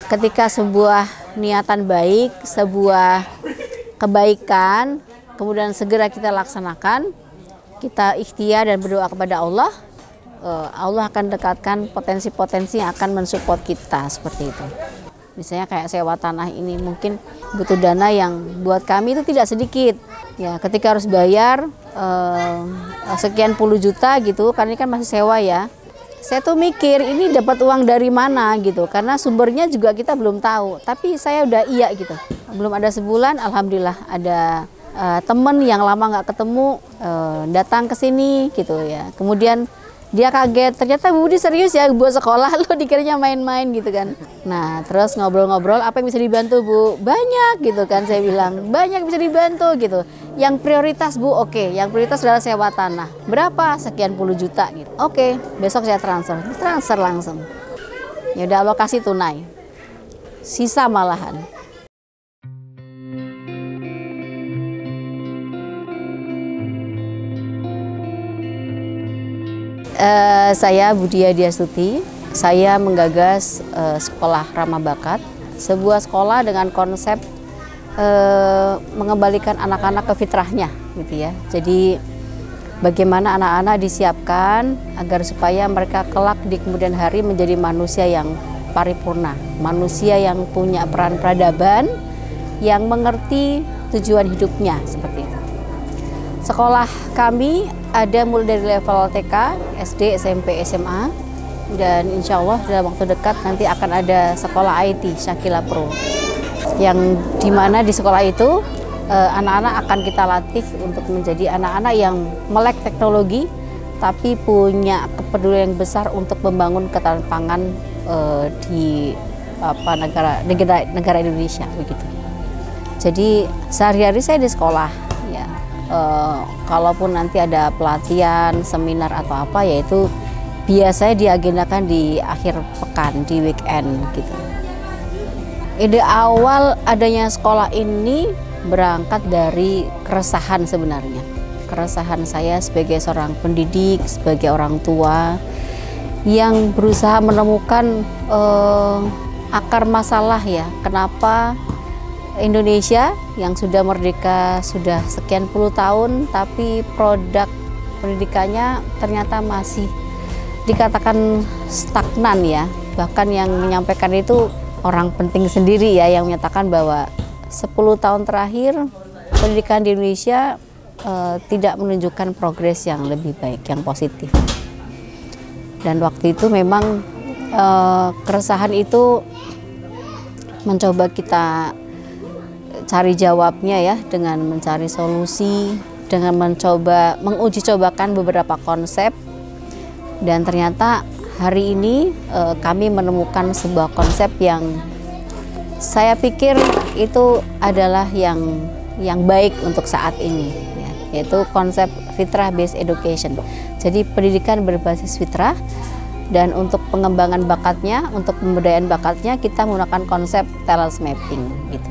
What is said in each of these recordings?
ketika sebuah niatan baik, sebuah kebaikan, kemudian segera kita laksanakan, kita ikhtiar dan berdoa kepada Allah, Allah akan dekatkan potensi-potensi yang akan mensupport kita seperti itu. Misalnya kayak sewa tanah ini mungkin butuh dana yang buat kami itu tidak sedikit. Ya, ketika harus bayar sekian puluh juta gitu, karena ini kan masih sewa ya. Saya tuh mikir ini dapat uang dari mana gitu, karena sumbernya juga kita belum tahu. Tapi saya udah iya gitu. Belum ada sebulan, alhamdulillah ada temen yang lama nggak ketemu datang ke sini gitu ya. Kemudian dia kaget, ternyata Bu Budi serius ya buat sekolah, lo dikiranya main-main gitu kan. Nah terus ngobrol-ngobrol, apa yang bisa dibantu Bu? Banyak gitu kan, saya bilang banyak bisa dibantu gitu. Yang prioritas Bu, oke, yang prioritas adalah sewa tanah. Berapa? Sekian puluh juta gitu. Oke, besok saya transfer langsung. Ya udah alokasi tunai, sisa malahan. Saya Budia Diastuti, saya menggagas sekolah Ramah Bakat, sebuah sekolah dengan konsep mengembalikan anak-anak ke fitrahnya, gitu ya. Jadi bagaimana anak-anak disiapkan agar supaya mereka kelak di kemudian hari menjadi manusia yang paripurna, manusia yang punya peran peradaban, yang mengerti tujuan hidupnya seperti itu. Sekolah kami ada mulai dari level TK, SD, SMP, SMA, dan insya Allah dalam waktu dekat nanti akan ada sekolah IT Shakila Pro, yang dimana di sekolah itu anak-anak akan kita latih untuk menjadi anak-anak yang melek teknologi, tapi punya kepedulian yang besar untuk membangun ketahanan pangan di negara Indonesia begitu. Jadi sehari-hari saya di sekolah. Kalaupun nanti ada pelatihan, seminar atau apa, yaitu biasanya diagendakan di akhir pekan, di weekend gitu. Ide awal adanya sekolah ini berangkat dari keresahan sebenarnya. Keresahan saya sebagai seorang pendidik, sebagai orang tua yang berusaha menemukan akar masalah ya, kenapa Indonesia yang sudah merdeka sudah sekian puluh tahun, tapi produk pendidikannya ternyata masih dikatakan stagnan ya. Bahkan yang menyampaikan itu orang penting sendiri ya, yang menyatakan bahwa 10 tahun terakhir pendidikan di Indonesia tidak menunjukkan progres yang lebih baik, yang positif. Dan waktu itu memang keresahan itu mencoba kita cari jawabnya ya, dengan mencari solusi, dengan mencoba menguji cobakan beberapa konsep, dan ternyata hari ini kami menemukan sebuah konsep yang saya pikir itu adalah yang baik untuk saat ini ya, yaitu konsep fitrah based education. Jadi pendidikan berbasis fitrah, dan untuk pengembangan bakatnya, untuk pemberdayaan bakatnya kita menggunakan konsep talent mapping gitu.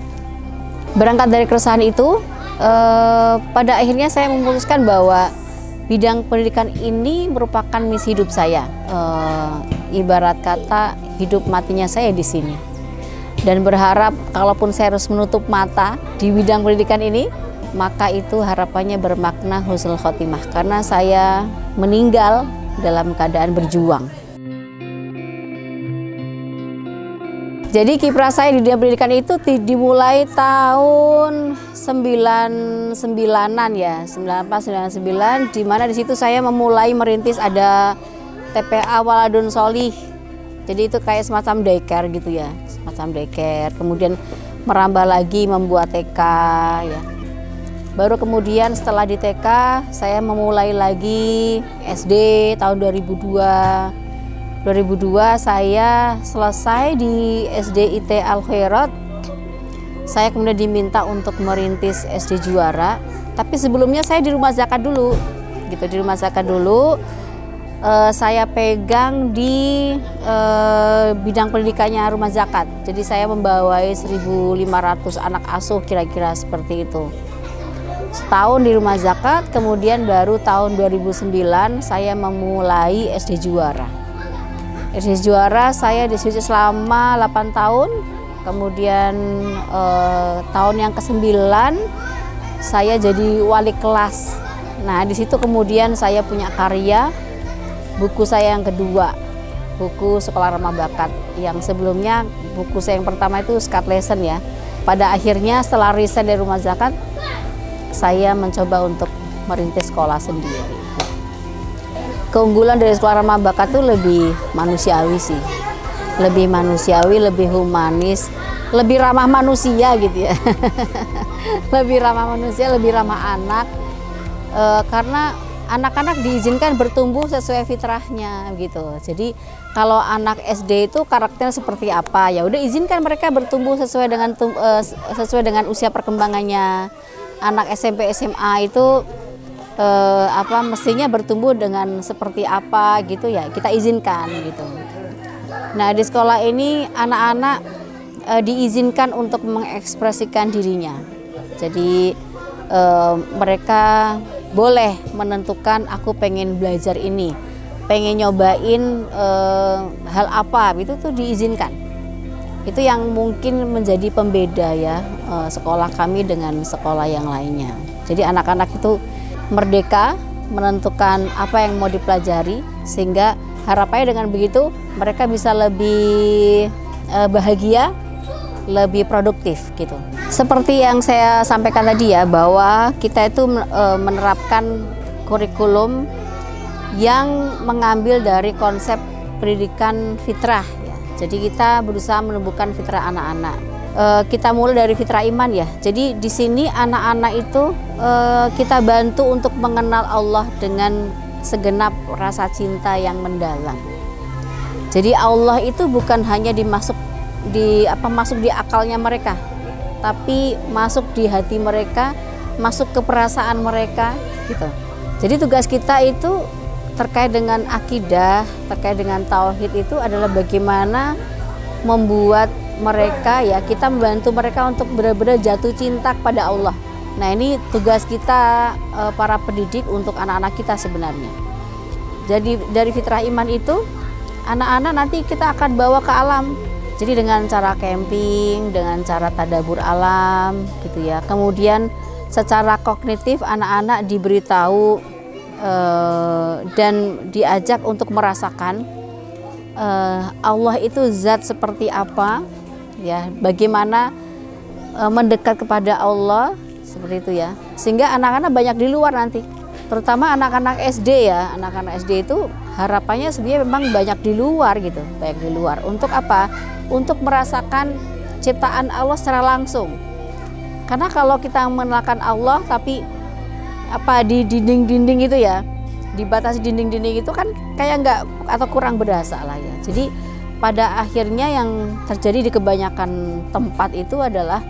Berangkat dari keresahan itu, pada akhirnya saya memutuskan bahwa bidang pendidikan ini merupakan misi hidup saya. Ibarat kata hidup matinya saya di sini. Dan berharap kalaupun saya harus menutup mata di bidang pendidikan ini, maka itu harapannya bermakna husnul khotimah, karena saya meninggal dalam keadaan berjuang. Jadi kiprah saya di dunia pendidikan itu dimulai tahun 99-an ya, 98-99, di mana di situ saya memulai merintis ada TPA Waladun Solih. Jadi itu kayak semacam daycare gitu ya, semacam daycare. Kemudian merambah lagi membuat TK ya. Baru kemudian setelah di TK saya memulai lagi SD tahun 2002 saya selesai di SD IT Al Khairat. Saya kemudian diminta untuk merintis SD Juara, tapi sebelumnya saya di Rumah Zakat dulu gitu. Di Rumah Zakat dulu saya pegang di bidang pendidikannya Rumah Zakat. Jadi saya membawai 1.500 anak asuh kira-kira seperti itu. Setahun di Rumah Zakat, kemudian baru tahun 2009 saya memulai SD Juara. Jadi juara saya di situ selama 8 tahun. Kemudian tahun yang ke-9 saya jadi wali kelas. Nah, di situ kemudian saya punya karya, buku saya yang kedua, buku Sekolah Ramah Bakat. Yang sebelumnya buku saya yang pertama itu Skat Lesson ya. Pada akhirnya setelah resign dari Rumah Zakat, saya mencoba untuk merintis sekolah sendiri. Keunggulan dari Sekolah Ramah Bakat itu lebih manusiawi sih. Lebih manusiawi, lebih humanis, lebih ramah manusia gitu ya. Lebih ramah manusia, lebih ramah anak. Karena anak-anak diizinkan bertumbuh sesuai fitrahnya gitu. Jadi kalau anak SD itu karakternya seperti apa, ya udah izinkan mereka bertumbuh sesuai dengan usia perkembangannya. Anak SMP SMA itu mestinya bertumbuh dengan seperti apa gitu ya, kita izinkan gitu. Nah, di sekolah ini anak-anak diizinkan untuk mengekspresikan dirinya. Jadi mereka boleh menentukan aku pengen belajar ini, pengen nyobain hal apa, itu tuh diizinkan. Itu yang mungkin menjadi pembeda ya sekolah kami dengan sekolah yang lainnya. Jadi anak-anak itu merdeka menentukan apa yang mau dipelajari, sehingga harapannya dengan begitu mereka bisa lebih bahagia, lebih produktif gitu. Seperti yang saya sampaikan tadi ya, bahwa kita itu menerapkan kurikulum yang mengambil dari konsep pendidikan fitrah ya. Jadi kita berusaha menumbuhkan fitrah anak-anak. Kita mulai dari fitrah iman ya. Jadi di sini anak-anak itu kita bantu untuk mengenal Allah dengan segenap rasa cinta yang mendalam. Jadi Allah itu bukan hanya masuk di akalnya mereka, tapi masuk di hati mereka, masuk ke perasaan mereka gitu. Jadi tugas kita itu terkait dengan akidah, terkait dengan tauhid itu adalah bagaimana membuat mereka ya, kita membantu mereka untuk benar-benar jatuh cinta kepada Allah. Nah, ini tugas kita para pendidik untuk anak-anak kita sebenarnya. Jadi dari fitrah iman itu anak-anak nanti kita akan bawa ke alam. Jadi dengan cara camping, dengan cara tadabbur alam gitu ya. Kemudian secara kognitif anak-anak diberitahu dan diajak untuk merasakan Allah itu zat seperti apa ya, bagaimana mendekat kepada Allah seperti itu ya. Sehingga anak-anak banyak di luar nanti. Terutama anak-anak SD ya. Anak-anak SD itu harapannya sebenarnya memang banyak di luar gitu, banyak di luar. Untuk apa? Untuk merasakan ciptaan Allah secara langsung. Karena kalau kita mengenalkan Allah tapi di dinding-dinding itu ya, dibatasi dinding-dinding itu kan kayak enggak atau kurang berasa lah ya. Jadi pada akhirnya yang terjadi di kebanyakan tempat itu adalah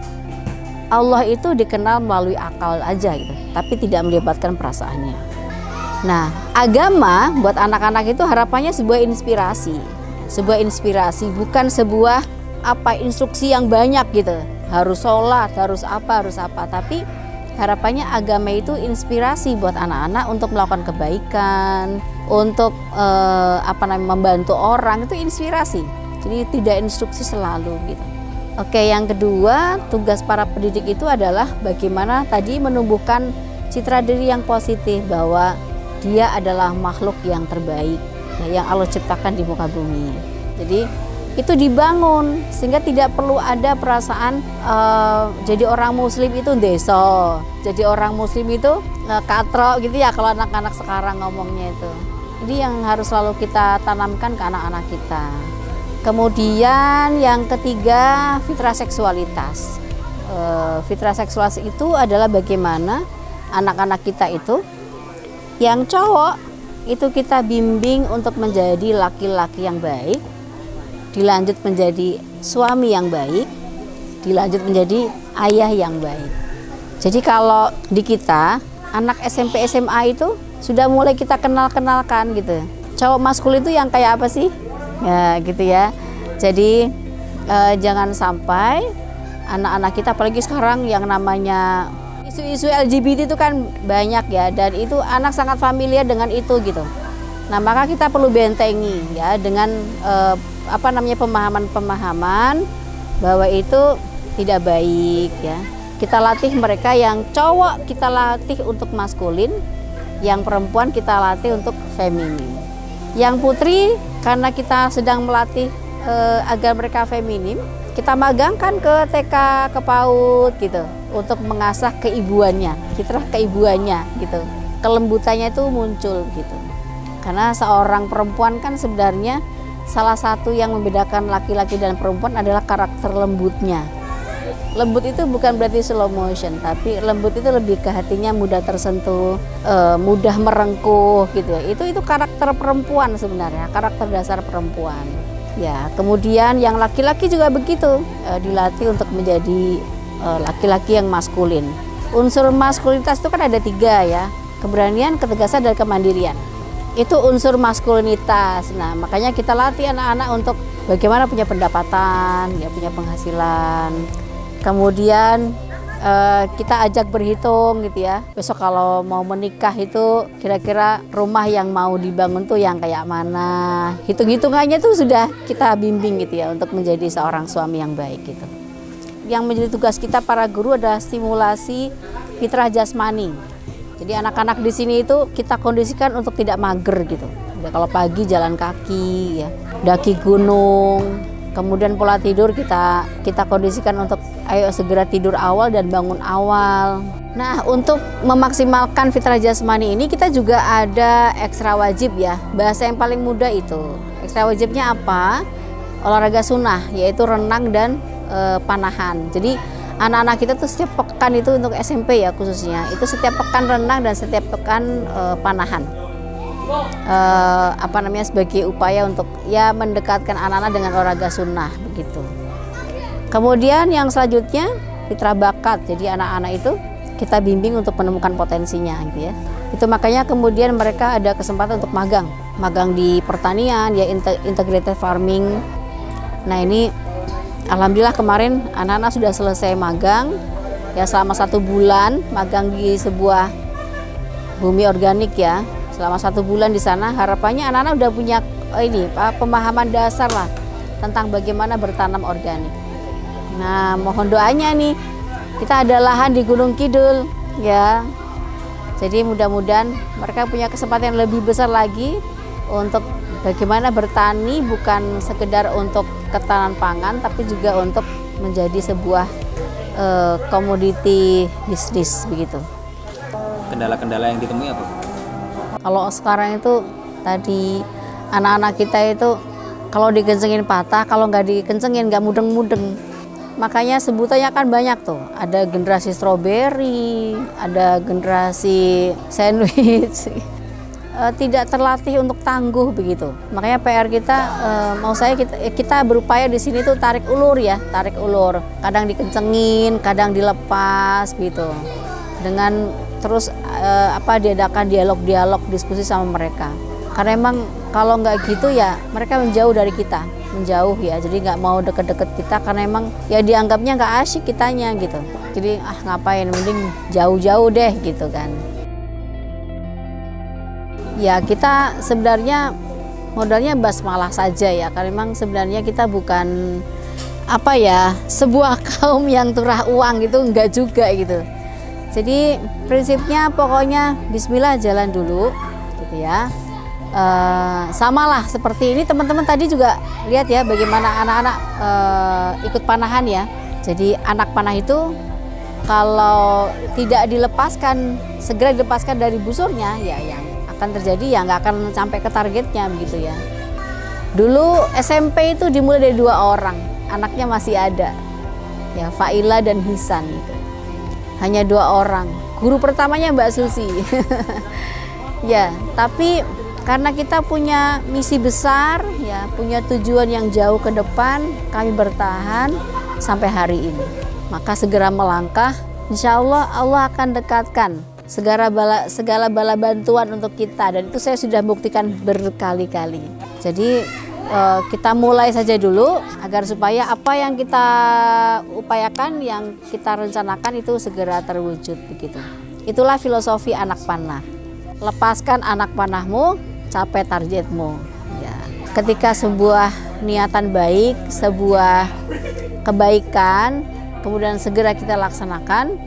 Allah itu dikenal melalui akal aja gitu, tapi tidak melibatkan perasaannya. Nah, agama buat anak-anak itu harapannya sebuah inspirasi, bukan sebuah instruksi yang banyak gitu. Harus sholat, harus apa, tapi harapannya agama itu inspirasi buat anak-anak untuk melakukan kebaikan, untuk membantu orang, itu inspirasi. Jadi tidak instruksi selalu gitu. Oke, yang kedua, tugas para pendidik itu adalah bagaimana tadi menumbuhkan citra diri yang positif, bahwa dia adalah makhluk yang terbaik ya, yang Allah ciptakan di muka bumi. Jadi itu dibangun sehingga tidak perlu ada perasaan jadi orang muslim itu deso, jadi orang muslim itu katro gitu ya kalau anak-anak sekarang ngomongnya itu. Ini yang harus selalu kita tanamkan ke anak-anak kita. Kemudian yang ketiga, fitrah seksualitas. Fitrah seksualitas itu adalah bagaimana anak-anak kita itu, yang cowok itu kita bimbing untuk menjadi laki-laki yang baik, dilanjut menjadi suami yang baik, dilanjut menjadi ayah yang baik. Jadi kalau di kita, anak SMP SMA itu sudah mulai kita kenalkan gitu. Cowok maskul itu yang kayak apa sih? Ya gitu ya. Jadi jangan sampai anak-anak kita, apalagi sekarang yang namanya isu-isu LGBT itu kan banyak ya, dan itu anak sangat familiar dengan itu gitu. Nah, maka kita perlu bentengi ya dengan pemahaman-pemahaman bahwa itu tidak baik ya. Kita latih mereka yang cowok kita latih untuk maskulin, yang perempuan kita latih untuk feminin. Yang putri karena kita sedang melatih agar mereka feminim, kita magangkan ke TK, ke PAUD gitu untuk mengasah keibuannya, fitrah keibuannya gitu. Kelembutannya itu muncul gitu. Karena seorang perempuan kan sebenarnya salah satu yang membedakan laki-laki dan perempuan adalah karakter lembutnya. Lembut itu bukan berarti slow motion, tapi lembut itu lebih ke hatinya mudah tersentuh, mudah merengkuh gitu ya. Itu karakter perempuan sebenarnya, karakter dasar perempuan. Ya, kemudian yang laki-laki juga begitu, dilatih untuk menjadi laki-laki yang maskulin. Unsur maskulinitas itu kan ada 3 ya, keberanian, ketegasan, dan kemandirian. Itu unsur maskulinitas. Nah, makanya kita latih anak-anak untuk bagaimana punya pendapatan, ya punya penghasilan. Kemudian kita ajak berhitung gitu ya. Besok kalau mau menikah itu kira-kira rumah yang mau dibangun tuh yang kayak mana. Hitung-hitungannya tuh sudah kita bimbing gitu ya untuk menjadi seorang suami yang baik gitu. Yang menjadi tugas kita para guru adalah stimulasi fitrah jasmani. Jadi anak-anak di sini itu kita kondisikan untuk tidak mager gitu. Ya, kalau pagi jalan kaki ya, daki gunung. Kemudian pola tidur kita kondisikan untuk ayo segera tidur awal dan bangun awal. Nah, untuk memaksimalkan fitrah jasmani ini kita juga ada ekstra wajib ya. Bahasa yang paling mudah itu. Ekstra wajibnya apa? Olahraga sunnah, yaitu renang dan panahan. Jadi anak-anak kita tuh setiap pekan itu untuk SMP ya khususnya, itu setiap pekan renang dan setiap pekan panahan. Sebagai upaya untuk ya mendekatkan anak-anak dengan olahraga sunnah begitu. Kemudian yang selanjutnya fitrah bakat. Jadi anak-anak itu kita bimbing untuk menemukan potensinya gitu ya. Itu makanya kemudian mereka ada kesempatan untuk magang di pertanian ya, integrated farming. Nah, ini alhamdulillah kemarin anak-anak sudah selesai magang ya, selama 1 bulan magang di sebuah bumi organik ya. Selama 1 bulan di sana, harapannya anak-anak udah punya pemahaman dasar lah tentang bagaimana bertanam organik. Nah, mohon doanya nih, kita ada lahan di Gunung Kidul ya. Jadi mudah-mudahan mereka punya kesempatan yang lebih besar lagi untuk bagaimana bertani, bukan sekedar untuk ketahanan pangan, tapi juga untuk menjadi sebuah komoditi bisnis begitu. Kendala-kendala yang ditemui apa? Kalau sekarang itu tadi anak-anak kita itu kalau dikencengin patah, kalau nggak dikencengin nggak mudeng-mudeng. Makanya sebutannya kan banyak tuh. Ada generasi stroberi, ada generasi sandwich. Tidak terlatih untuk tangguh begitu. Makanya PR kita, kita berupaya di sini tuh tarik ulur ya, tarik ulur. Kadang dikencengin, kadang dilepas gitu. Dengan terus diadakan dialog-dialog diskusi sama mereka. Karena emang kalau nggak gitu ya mereka menjauh dari kita, menjauh ya. Jadi nggak mau deket-deket kita karena emang ya dianggapnya nggak asyik kitanya gitu. Jadi ngapain, mending jauh-jauh deh gitu kan. Ya kita sebenarnya modalnya basmalah saja ya, karena memang sebenarnya kita bukan sebuah kaum yang turah uang gitu, enggak juga gitu. Jadi prinsipnya pokoknya bismillah jalan dulu gitu ya. Samalah seperti ini teman-teman tadi juga lihat ya bagaimana anak-anak ikut panahan ya. Jadi anak panah itu kalau tidak dilepaskan, segera dilepaskan dari busurnya ya yang akan terjadi ya nggak akan sampai ke targetnya begitu ya. Dulu SMP itu dimulai dari 2 orang, anaknya masih ada ya, Faila dan Hisan gitu. Hanya 2 orang, guru pertamanya Mbak Susi. Ya, tapi karena kita punya misi besar ya, punya tujuan yang jauh ke depan, kami bertahan sampai hari ini. Maka segera melangkah, insya Allah Allah akan dekatkan segala bala bantuan untuk kita, dan itu saya sudah buktikan berkali-kali. Jadi kita mulai saja dulu agar supaya apa yang kita upayakan, yang kita rencanakan itu segera terwujud begitu. Itulah filosofi anak panah. Lepaskan anak panahmu, capai targetmu. Ya. Ketika sebuah niatan baik, sebuah kebaikan, kemudian segera kita laksanakan,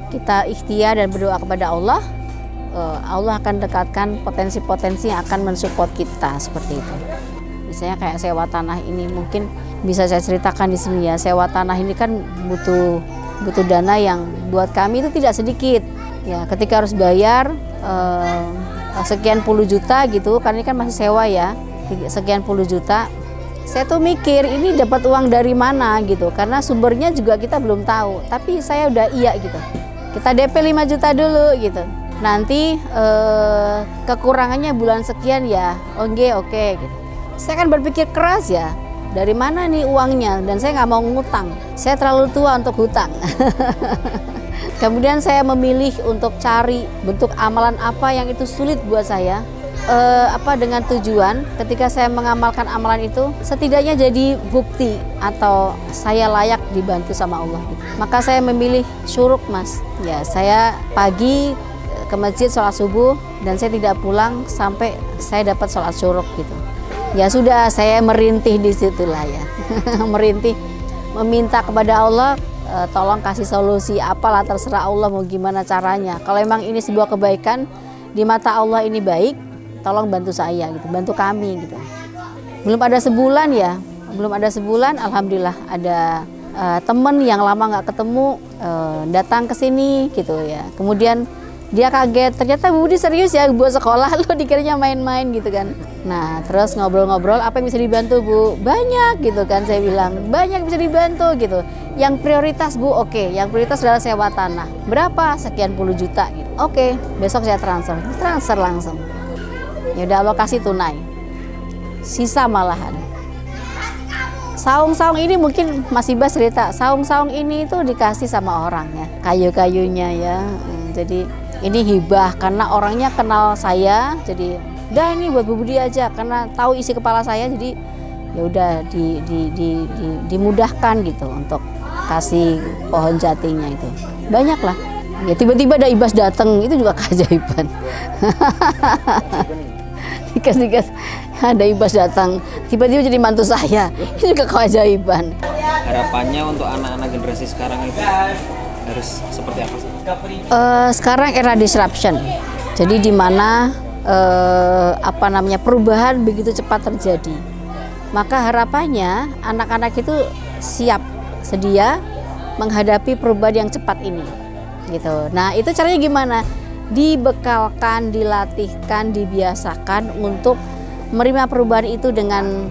kita ikhtiar dan berdoa kepada Allah, Allah akan dekatkan potensi-potensi yang akan mensupport kita seperti itu. Misalnya kayak sewa tanah ini, mungkin bisa saya ceritakan di sini ya. Sewa tanah ini kan butuh dana yang buat kami itu tidak sedikit. Ya, ketika harus bayar sekian puluh juta gitu, karena ini kan masih sewa ya, sekian puluh juta. Saya tuh mikir ini dapat uang dari mana gitu, karena sumbernya juga kita belum tahu. Tapi saya udah iya gitu. Kita DP 5 juta dulu gitu. Nanti kekurangannya bulan sekian ya, oke gitu. Saya kan berpikir keras ya, dari mana nih uangnya, dan saya nggak mau ngutang. Saya terlalu tua untuk hutang. Kemudian saya memilih untuk cari bentuk amalan apa yang itu sulit buat saya. Dengan tujuan ketika saya mengamalkan amalan itu setidaknya jadi bukti atau saya layak dibantu sama Allah. Maka saya memilih syuruk, Mas. Ya, saya pagi ke masjid sholat subuh dan saya tidak pulang sampai saya dapat sholat syuruk gitu. Ya sudah, saya merintih di situlah ya. Merintih, meminta kepada Allah, tolong kasih solusi, apalah terserah Allah mau gimana caranya. Kalau emang ini sebuah kebaikan di mata Allah, ini baik, tolong bantu saya gitu, bantu kami gitu. Belum ada sebulan alhamdulillah ada temen yang lama nggak ketemu datang ke sini gitu ya. Kemudian dia kaget, ternyata Bu Budi serius ya buat sekolah, lo dikiranya main-main gitu kan. Nah terus ngobrol-ngobrol, apa yang bisa dibantu Bu? Banyak gitu kan, saya bilang banyak bisa dibantu gitu. Yang prioritas Bu, oke, yang prioritas adalah sewa tanah. Berapa? Sekian puluh juta gitu. Oke, besok saya transfer langsung. Ya udah, alokasi tunai. Sisa malahan. Saung-saung ini mungkin Mas Ibas cerita, saung-saung ini itu dikasih sama orang ya, kayu-kayunya ya. Jadi ini hibah karena orangnya kenal saya, jadi udah ini buat Bu Budi aja karena tahu isi kepala saya, jadi ya udah dimudahkan gitu untuk kasih pohon jatinya itu. Banyak lah. Ya tiba-tiba ada Ibas datang, itu juga keajaiban. Dikasih ada Ibas datang, tiba-tiba jadi mantu saya, itu juga keajaiban. Harapannya untuk anak-anak generasi sekarang itu harus seperti apa sih? Sekarang era disruption, jadi di mana perubahan begitu cepat terjadi. Maka harapannya anak-anak itu siap, sedia menghadapi perubahan yang cepat ini, gitu. Nah itu caranya gimana? Dibekalkan, dilatihkan, dibiasakan untuk menerima perubahan itu dengan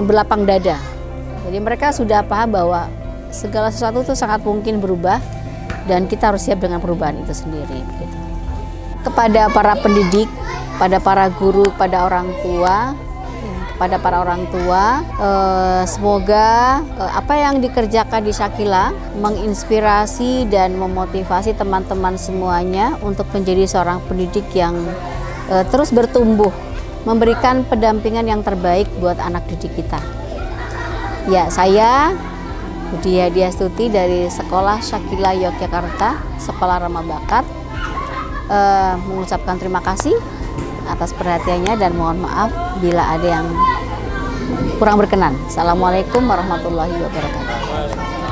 berlapang dada. Jadi mereka sudah paham bahwa segala sesuatu itu sangat mungkin berubah dan kita harus siap dengan perubahan itu sendiri. Gitu. Kepada para pendidik, pada para guru, pada orang tua, semoga apa yang dikerjakan di Shakila menginspirasi dan memotivasi teman-teman semuanya untuk menjadi seorang pendidik yang terus bertumbuh, memberikan pendampingan yang terbaik buat anak didik kita. Ya, saya Budi Hadiastuti dari Sekolah Shakila Yogyakarta, Sekolah Ramah Bakat, mengucapkan terima kasih atas perhatiannya dan mohon maaf bila ada yang kurang berkenan. Assalamualaikum warahmatullahi wabarakatuh.